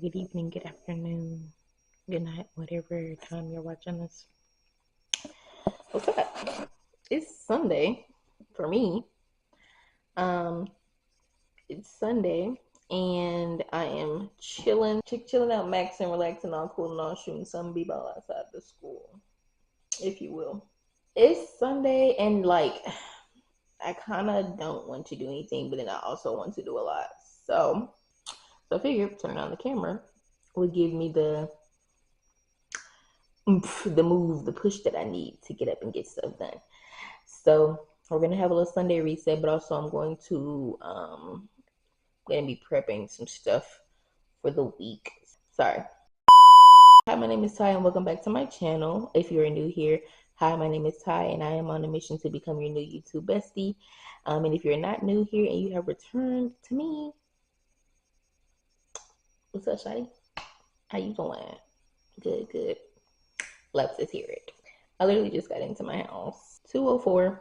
good evening, good afternoon, good night, whatever time you're watching this. What's up? It's Sunday for me. Um, it's Sunday and I am chilling out, maxing, relaxing, all cool and all, shooting some b-ball outside the school, if you will. It's Sunday and I kind of don't want to do anything, but then I also want to do a lot. So I figured turning on the camera would give me the move, the push that I need to get up and get stuff done. So we're gonna have a little Sunday reset, but also I'm going to gonna be prepping some stuff for the week. Sorry. Hi, my name is Ty and welcome back to my channel. If you're new here, hi, my name is Ty and I am on a mission to become your new YouTube bestie. And if you're not new here and you have returned to me, what's up, Shadi? How you doing? Good. Let's just hear it. I literally just got into my house. 2:04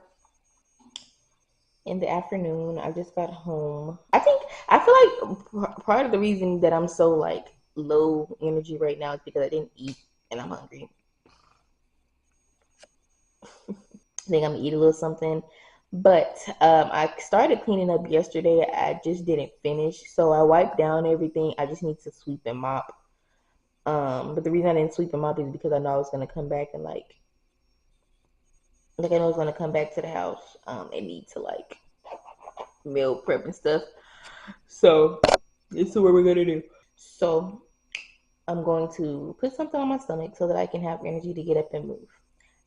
in the afternoon. I just got home. I feel like part of the reason that I'm so low energy right now is because I didn't eat and I'm hungry. I think I'm gonna eat a little something. But I started cleaning up yesterday. I just didn't finish. So I wiped down everything. I just need to sweep and mop. But the reason I didn't sweep and mop is because I know I was gonna come back and I know I was gonna come back to the house and need to meal prep and stuff. So this is what we're gonna do. So I'm going to put something on my stomach so that I can have energy to get up and move.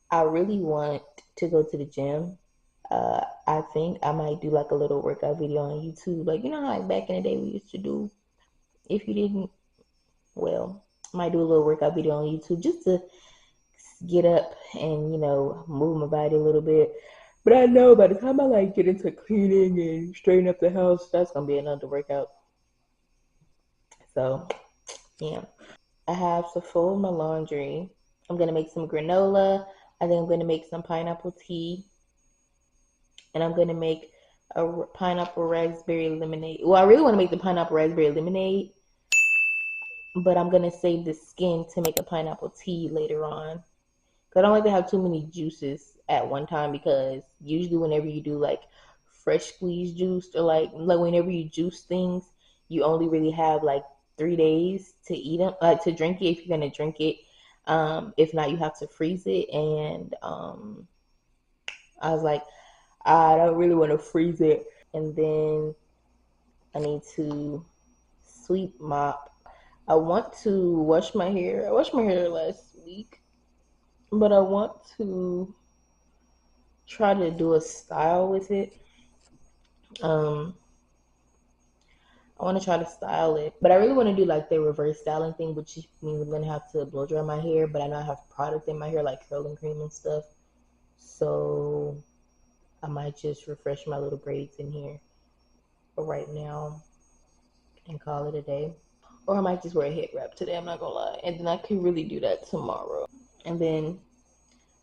I really want to go to the gym. I think I might do a little workout video on YouTube. You know how back in the day we used to do. If you didn't, well, I might do a little workout video on YouTube just to get up and, move my body a little bit. But I know by the time I get into cleaning and straighten up the house, that's gonna be another workout. So yeah. I have to fold my laundry. I'm gonna make some granola. I think I'm gonna make some pineapple tea. And I'm gonna make a pineapple raspberry lemonade. Well, I really want to make the pineapple raspberry lemonade, but I'm gonna save the skin to make a pineapple tea later on. Cause I don't like to have too many juices at one time, because usually whenever you do fresh squeezed juice or whenever you juice things, you only really have 3 days to eat them, to drink it if you're gonna drink it. If not, you have to freeze it. And I was like, I don't really want to freeze it. And then I need to sweep, mop. I want to wash my hair. I washed my hair last week, but I want to try to do a style with it. I want to try to style it, but I really want to do the reverse styling thing, which means I'm gonna have to blow dry my hair. But I know I have product in my hair curling cream and stuff, so I might just refresh my little braids in here for right now and call it a day. Or I might just wear a head wrap today, I'm not gonna lie. And then I could really do that tomorrow. And then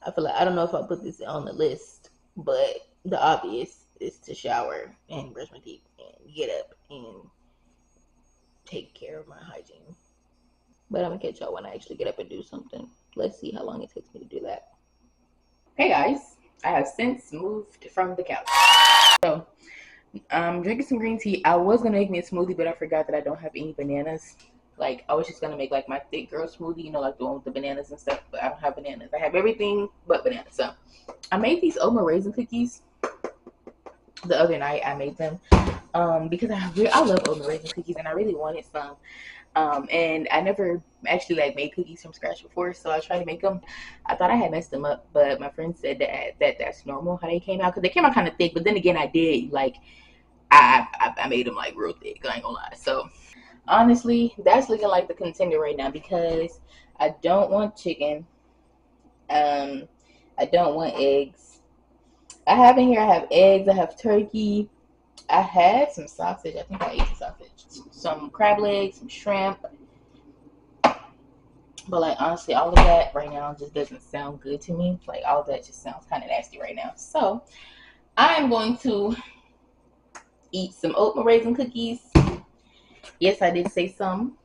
I feel I don't know if I'll put this on the list, but the obvious is to shower and brush my teeth and get up and take care of my hygiene. But I'm gonna catch y'all when I actually get up and do something. Let's see how long it takes me to do that. Hey guys, I have since moved from the couch. So I'm drinking some green tea. I was gonna make me a smoothie, but I forgot that I don't have any bananas. I was just gonna make my thick girl smoothie, the one with the bananas and stuff, but I don't have bananas. I have everything but bananas. So I made these oatmeal raisin cookies the other night. I made them because I love oatmeal raisin cookies and I really wanted some. And I never actually made cookies from scratch before, so I tried to make them. I thought I had messed them up, but my friend said that's normal how they came out, because they came out kind of thick. But then again, I did I made them real thick. I ain't gonna lie. So honestly, that's looking like the contender right now, because I don't want chicken. I don't want eggs. I have eggs. I have turkey. I had some sausage. I think I ate the sausage. Some crab legs, some shrimp. But honestly, all of that right now just doesn't sound good to me. All of that just sounds kind of nasty right now. So I am going to eat some oatmeal raisin cookies. Yes, I did say some.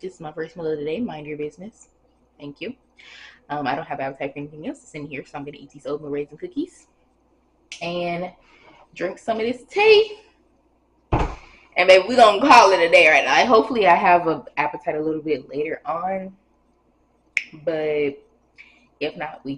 This is my first meal of the day. Mind your business. Thank you. I don't have appetite for anything else. It's in here, so I'm gonna eat these oatmeal raisin cookies and drink some of this tea. And baby, we're gonna call it a day right now. Hopefully I have an appetite a little bit later on. But if not, we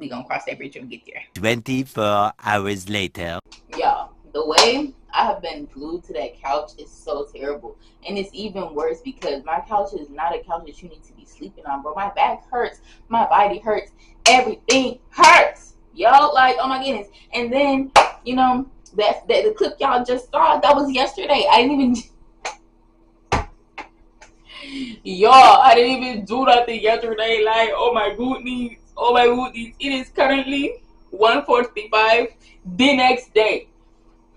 gonna cross that bridge when we get there. 24 hours later. Y'all, the way I have been glued to that couch is so terrible. And it's even worse because my couch is not a couch that you need to be sleeping on, bro. My back hurts, my body hurts, everything hurts. Yo, like, oh my goodness. And then, you know, that the clip y'all just saw, that was yesterday. I didn't even y'all, I didn't even do nothing yesterday. Like, oh my goodness, oh my goodness. It is currently 1:45 the next day.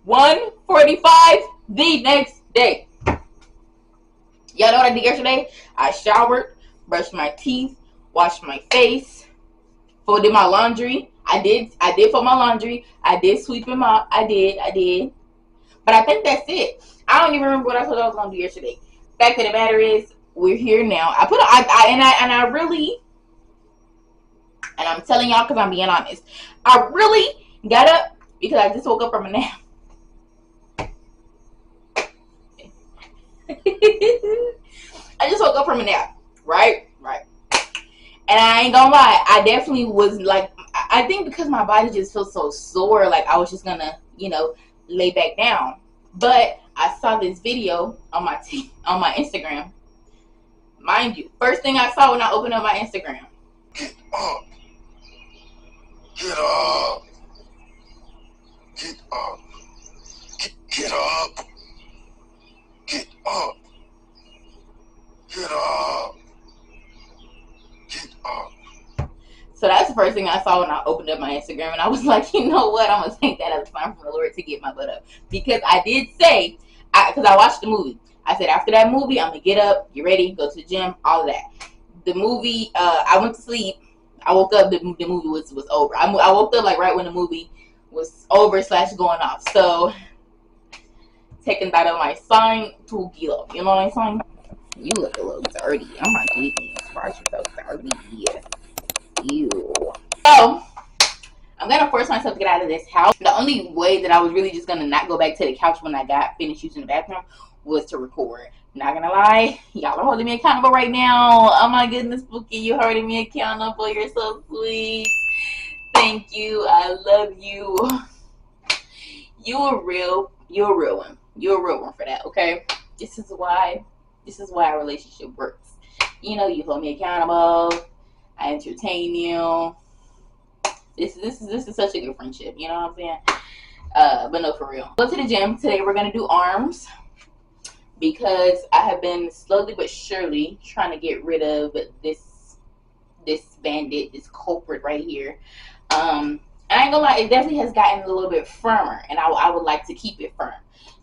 1:45 the next day. Y'all know what I did yesterday? I showered, brushed my teeth, washed my face, folded my laundry. I did fold my laundry. I did sweep them up. I did. But I think that's it. I don't even remember what I told I was gonna do yesterday. Fact of the matter is, we're here now. I'm telling y'all because I'm being honest. I really got up because I just woke up from a nap. I just woke up from a nap, right? And I ain't gonna lie, I definitely was like, I think because my body just feels so sore, like I was just gonna, you know, lay back down. But I saw this video on my Instagram. Mind you, first thing I saw when I opened up my Instagram. Get up. Get up. Get up. Get up. Get up. Get up. Get up. So that's the first thing I saw when I opened up my Instagram, and I was like, you know what? I'm gonna take that as a sign from the Lord to get my butt up, because I did say, because I watched the movie. I said after that movie, I'm gonna get up, get ready, go to the gym, all of that. The movie, I went to sleep. I woke up. The movie was over. I woke up like right when the movie was over / going off. So taking that as my sign to get up. You know what I'm saying? You look a little dirty. Oh my goodness, why are you so dirty? Ew. So I'm gonna force myself to get out of this house. The only way that I was really just gonna not go back to the couch when I got finished using the bathroom was to record. Not gonna lie, y'all are holding me accountable right now. Oh my goodness, Bookie, you holding me accountable. You're so sweet. Thank you. I love you. You're a real one. You're a real one for that, okay? This is why our relationship works. You know, you hold me accountable. I entertain you. This is such a good friendship. You know what I'm saying? But no, for real. Go to the gym today. We're gonna do arms because I have been slowly but surely trying to get rid of this bandit, this culprit right here. And I ain't gonna lie, it definitely has gotten a little bit firmer, and I would like to keep it firm.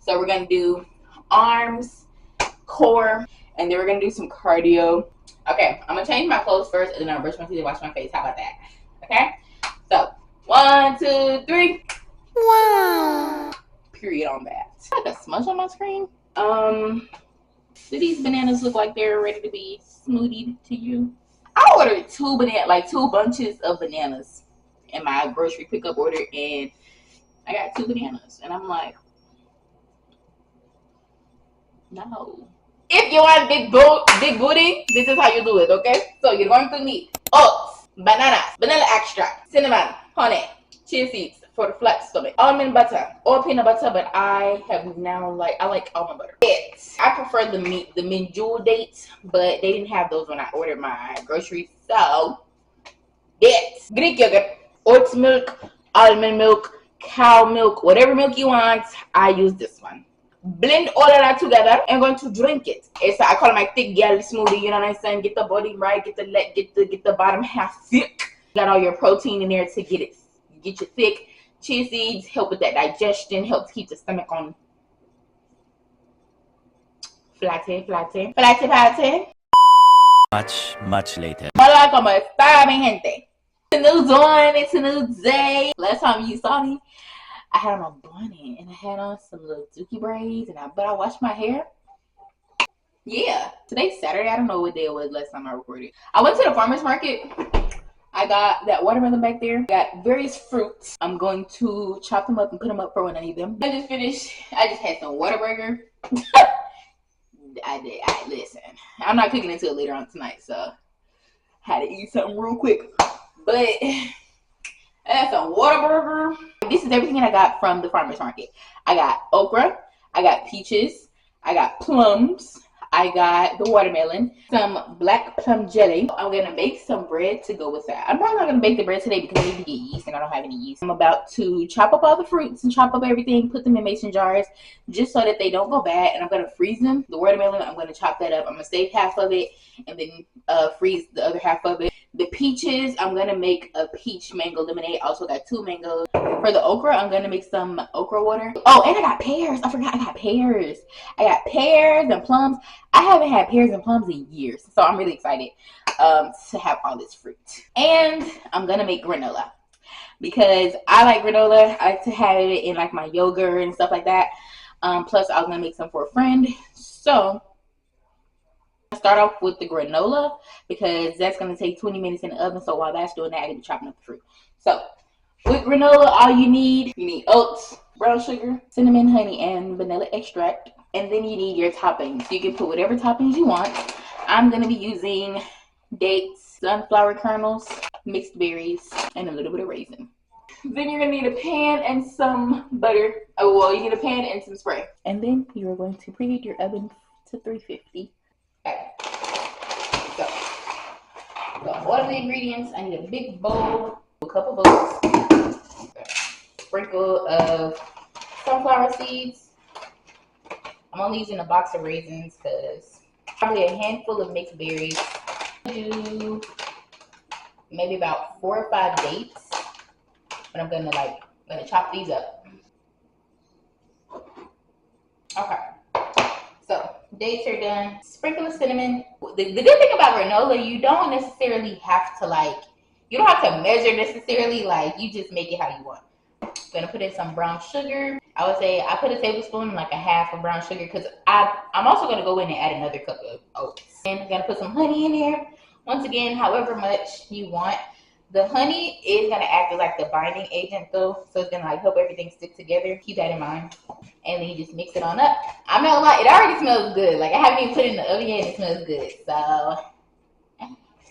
So we're gonna do arms, core, and then we're gonna do some cardio. Okay, I'm gonna change my clothes first, and then I'll brush my teeth and wash my face. How about that? Okay. So 1, 2, 3. Wow. Period on that. Like a smudge on my screen. Do these bananas look like they're ready to be smoothied to you? I ordered 2 bunches of bananas in my grocery pickup order, and I got 2 bananas, and I'm like, no. If you want big booty, this is how you do it, okay? So you're going to need oats, bananas, vanilla extract, cinnamon, honey, chia seeds for the flat stomach, almond butter or peanut butter, but I have now I like almond butter. I prefer the Minjul dates, but they didn't have those when I ordered my groceries. So Greek yogurt, oats milk, almond milk, cow milk, whatever milk you want. I use this one. Blend all of that together. I'm going to drink it. I call it my thick girl smoothie. You know what I'm saying? Get the body right. Get the bottom half thick. Got all your protein in there to get you thick. Chia seeds help with that digestion. Helps keep the stomach on flatty. Much later. Hola, como está, mi gente? It's a new dawn. It's a new day. Last time you saw me, I had on a bonnet and I had on some little dookie braids, but I washed my hair. Yeah, today's Saturday. I don't know what day it was last time I recorded. I went to the farmer's market. I got that watermelon back there. Got various fruits. I'm going to chop them up and put them up for when I need them. I just finished. I just had some Whataburger. Listen, I'm not cooking until later on tonight, so had to eat something real quick. But I had some Whataburger. This is everything I got from the farmer's market. I got okra. I got peaches. I got plums. I got the watermelon, some black plum jelly. I'm gonna make some bread to go with that. I'm probably not gonna bake the bread today because I need to get yeast and I don't have any yeast. I'm about to chop up all the fruits and chop up everything, put them in mason jars just so that they don't go bad, and I'm gonna freeze them. The watermelon, I'm gonna chop that up. I'm gonna save half of it and then freeze the other half of it. The peaches, I'm gonna make a peach mango lemonade. Also got 2 mangoes. For the okra, I'm gonna make some okra water. Oh, and I got pears. I forgot I got pears. I got pears and plums. I haven't had pears and plums in years, so I'm really excited to have all this fruit. And I'm gonna make granola because I like granola. I like to have it in like my yogurt and stuff like that. Plus, I was gonna make some for a friend. So start off with the granola because that's going to take 20 minutes in the oven. So while that's doing that, I can be chopping up the fruit. So with granola, all you need oats, brown sugar, cinnamon, honey, and vanilla extract. And then you need your toppings. You can put whatever toppings you want. I'm going to be using dates, sunflower kernels, mixed berries, and a little bit of raisin. Then you're going to need a pan and some butter. Oh, well, you need a pan and some spray. And then you're going to preheat your oven to 350. Okay, so got all of the ingredients. I need a big bowl, a cup of oats, sprinkle of sunflower seeds. I'm only using a box of raisins because probably a handful of mixed berries. Do maybe about 4 or 5 dates, but I'm gonna chop these up. Okay. So dates are done. Sprinkle of cinnamon. The good thing about granola, you don't necessarily have to you don't have to measure necessarily. You just make it how you want. I'm gonna put in some brown sugar. I would say I put a tablespoon, like a half of brown sugar, because I'm also gonna go in and add another cup of oats. And I'm gonna put some honey in there. Once again, however much you want. The honey is gonna act as like the binding agent though, so it's gonna help everything stick together. Keep that in mind. And then you just mix it on up. I'm not gonna lie, it already smells good. I haven't even put it in the oven yet and it smells good. So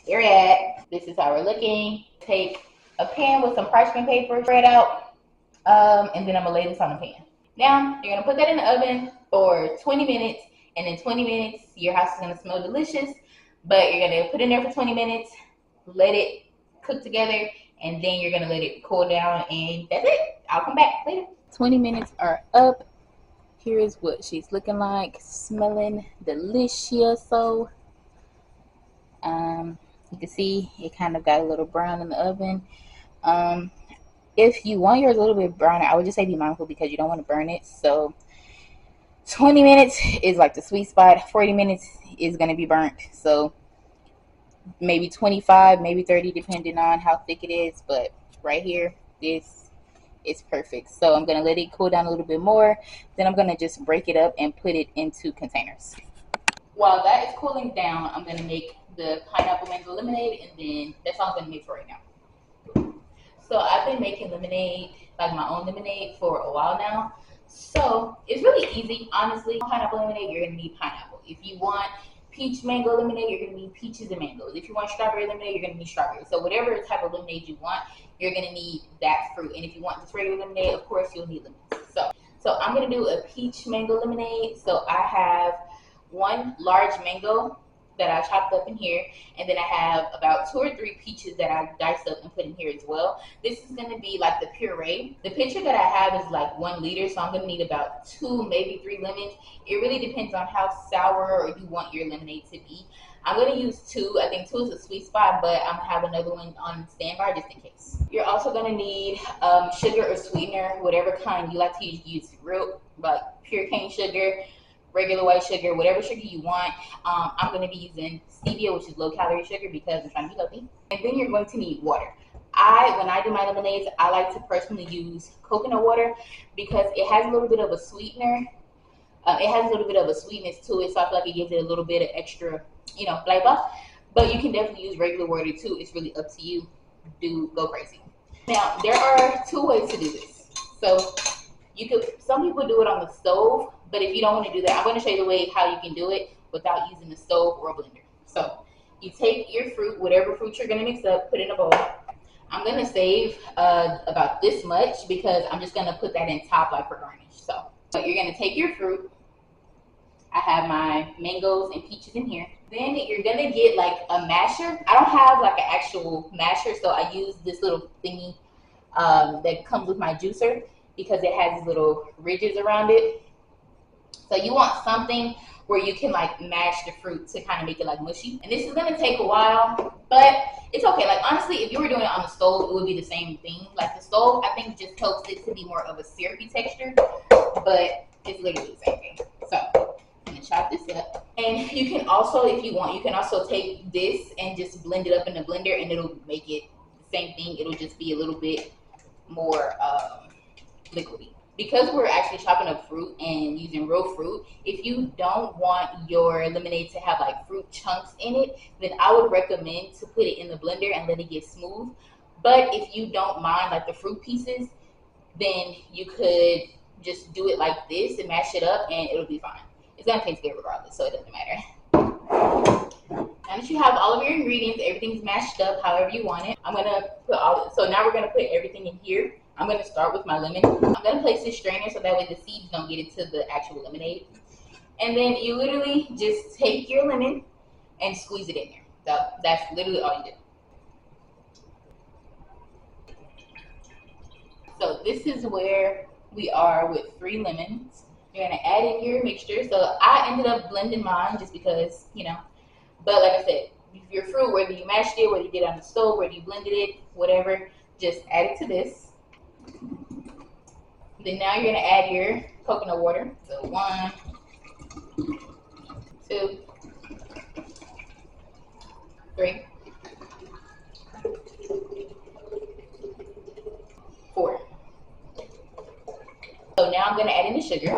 here we're at. This is how we're looking. Take a pan with some parchment paper, spread out, and then I'm gonna lay this on the pan. Now you're gonna put that in the oven for 20 minutes, and in 20 minutes your house is gonna smell delicious. But you're gonna put it in there for 20 minutes, let it cook together, and then you're gonna let it cool down, and that's it. I'll come back later. 20 minutes are up. Here is what she's looking like, smelling delicious. So you can see it kind of got a little brown in the oven. If you want yours a little bit browner, I would just say be mindful because you don't want to burn it. So 20 minutes is like the sweet spot. 40 minutes is going to be burnt. So maybe 25, maybe 30, depending on how thick it is. But right here, this is perfect. So I'm going to let it cool down a little bit more. Then I'm going to just break it up and put it into containers. While that is cooling down, I'm going to make the pineapple mango lemonade, and then that's all I'm going to make for right now. So I've been making lemonade, my own lemonade, for a while now. So it's really easy, honestly. Pineapple lemonade, you're going to need pineapple. If you want peach mango lemonade, you're going to need peaches and mangoes. If you want strawberry lemonade, you're going to need strawberry. So whatever type of lemonade you want, you're going to need that fruit. And if you want just regular lemonade, of course, you'll need lemons. So I'm going to do a peach mango lemonade. So I have 1 large mango that I chopped up in here, and then I have about 2 or 3 peaches that I diced up and put in here as well. This is going to be like the puree. The pitcher that I have is like 1 liter, so I'm going to need about 2, maybe 3 lemons. It really depends on how sour you want your lemonade to be. I'm going to use 2. I think 2 is a sweet spot, but I'm going to have another one on standby just in case. You're also going to need sugar or sweetener, whatever kind you like to use. Use real, pure cane sugar, regular white sugar, whatever sugar you want. I'm going to be using stevia, which is low-calorie sugar, because I'm trying to be healthy. And then you're going to need water. When I do my lemonades, I like to personally use coconut water because it has a little bit of a sweetener. It has a little bit of a sweetness to it, so I feel like it gives it a little bit of extra, flavor. But you can definitely use regular water too. It's really up to you. Go crazy. Now, there are 2 ways to do this. So some people do it on the stove, but if you don't want to do that, I'm going to show you the way how you can do it without using the stove or a blender. So you take your fruit, whatever fruit you're going to mix up, put it in a bowl. I'm going to save about this much because I'm just going to put that in top like for garnish. So you're going to take your fruit. I have my mangoes and peaches in here. Then you're going to get like a masher. I don't have like an actual masher, so I use this little thingy that comes with my juicer because it has these little ridges around it. So you want something where you can like mash the fruit to kind of make it like mushy. And this is going to take a while, but it's okay. Like honestly, if you were doing it on the stove, it would be the same thing. Like the stove, I think just helps it to be more of a syrupy texture, but it's literally the same thing. So I'm gonna chop this up. And you can also, if you want, you can also take this and just blend it up in the blender and it'll make it the same thing. It'll just be a little bit more liquidy. Because we're actually chopping up fruit and using real fruit, if you don't want your lemonade to have like fruit chunks in it, then I would recommend to put it in the blender and let it get smooth. But if you don't mind like the fruit pieces, then you could just do it like this and mash it up and it'll be fine. It's gonna taste good regardless, so it doesn't matter. Now that you have all of your ingredients, everything's mashed up however you want it. I'm gonna put so now we're gonna put everything in here. I'm gonna start with my lemon. I'm gonna place this strainer so that way the seeds don't get into the actual lemonade. And then you literally just take your lemon and squeeze it in there. So that's literally all you do. So this is where we are with 3 lemons. You're gonna add in your mixture. So I ended up blending mine just because, but like I said, your fruit, whether you mashed it, whether you did it on the stove, whether you blended it, whatever, just add it to this. Then now you're gonna add your coconut water. So 1, 2, 3, 4. So now I'm gonna add in the sugar.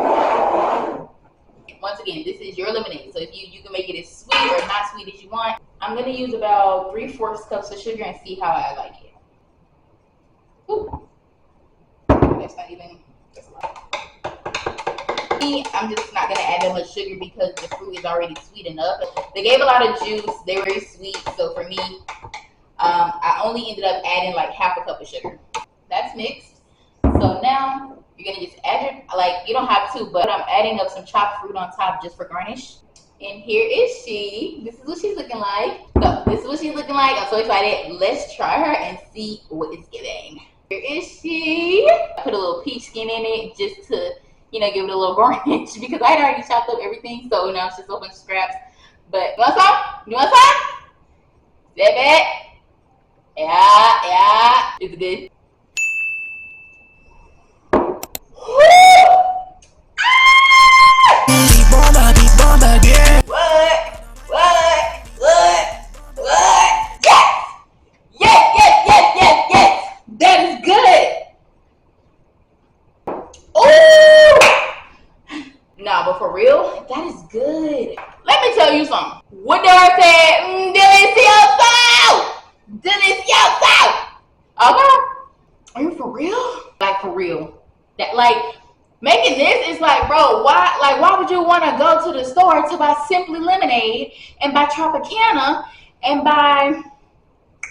Once again, this is your lemonade, so if you can make it as sweet or not sweet as you want. I'm gonna use about 3/4 cups of sugar and see how I like it. Ooh. That's not even. That's a lot. I'm just not gonna add that much sugar because the fruit is already sweet enough. They gave a lot of juice. They were very sweet, so for me, I only ended up adding like 1/2 cup of sugar. That's mixed. So now you're gonna just add you don't have to, but I'm adding up some chopped fruit on top just for garnish. And here is she. This is what she's looking like. So this is what she's looking like. I'm so excited. Let's try her and see what it's giving. Here is she. I put a little peach skin in it just to, give it a little garnish because I had already chopped up everything. So now it's just a bunch of scraps. But you want some? You want some? Step it. Yeah. It's good. Yes. That is good. Oh! Nah, but for real, that is good. Let me tell you something. What did I say? Delicioso! Delicioso! Okay. Are you for real? Like for real. That making this is like, bro, why would you want to go to the store to buy Simply Lemonade and buy Tropicana and buy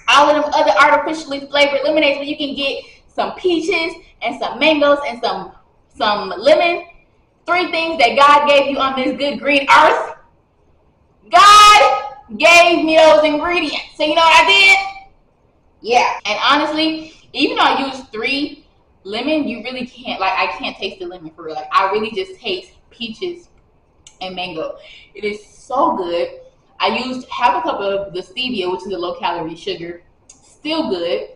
all of them other artificially flavored lemonades when you can get some peaches and some mangoes and some lemon? 3 things that God gave you on this good green earth. God gave me those ingredients. So you know what I did? Yeah. And honestly, even though I used 3 lemon, you really can't, I can't taste the lemon for real. I really just taste peaches and mango. It is so good. I used 1/2 cup of the stevia, which is a low-calorie sugar. Still good.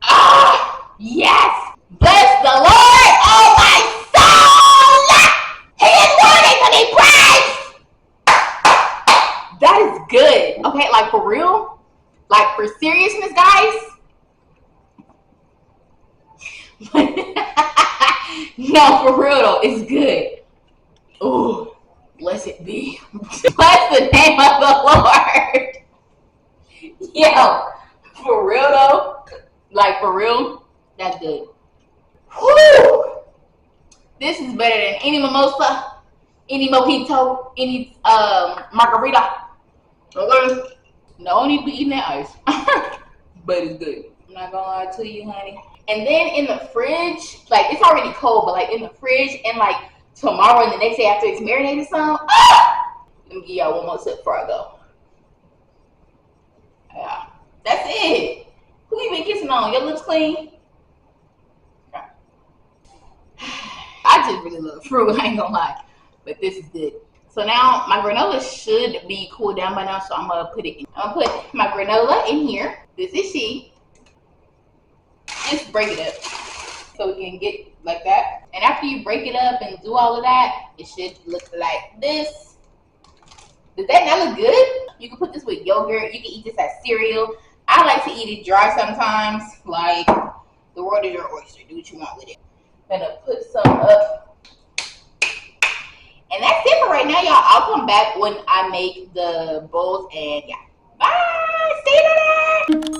Ah, yes! Bless the Lord, oh my soul! He is worthy to be praised! That is good. Okay, for real? For seriousness, guys? No, for real though, it's good. Ooh, blessed be. Bless the name of the Lord. Yo, for real though, like for real, that's good. Whew. This is better than any mimosa, any mojito, any margarita. Okay? No need to be eating that ice. But it's good. I'm not gonna lie to you, honey. And then in the fridge, like it's already cold, but like in the fridge and like tomorrow and the next day after it's marinated some, let me give y'all one more sip before I go. Yeah. That's it. Who you been kissing on? Your lips clean? I just really love fruit, I ain't gonna lie. But this is good. So now my granola should be cooled down by now, so I'm gonna put it in. I'm gonna put my granola in here. This is she. Just break it up so we can get like that. And after you break it up and do all of that, it should look like this. Does that not look good? You can put this with yogurt. You can eat this as cereal. I like to eat it dry sometimes. Like, the world is your oyster. Do what you want with it. I'm gonna put some up. And that's it for right now, y'all. I'll come back when I make the bowls. And yeah. Bye. See you later.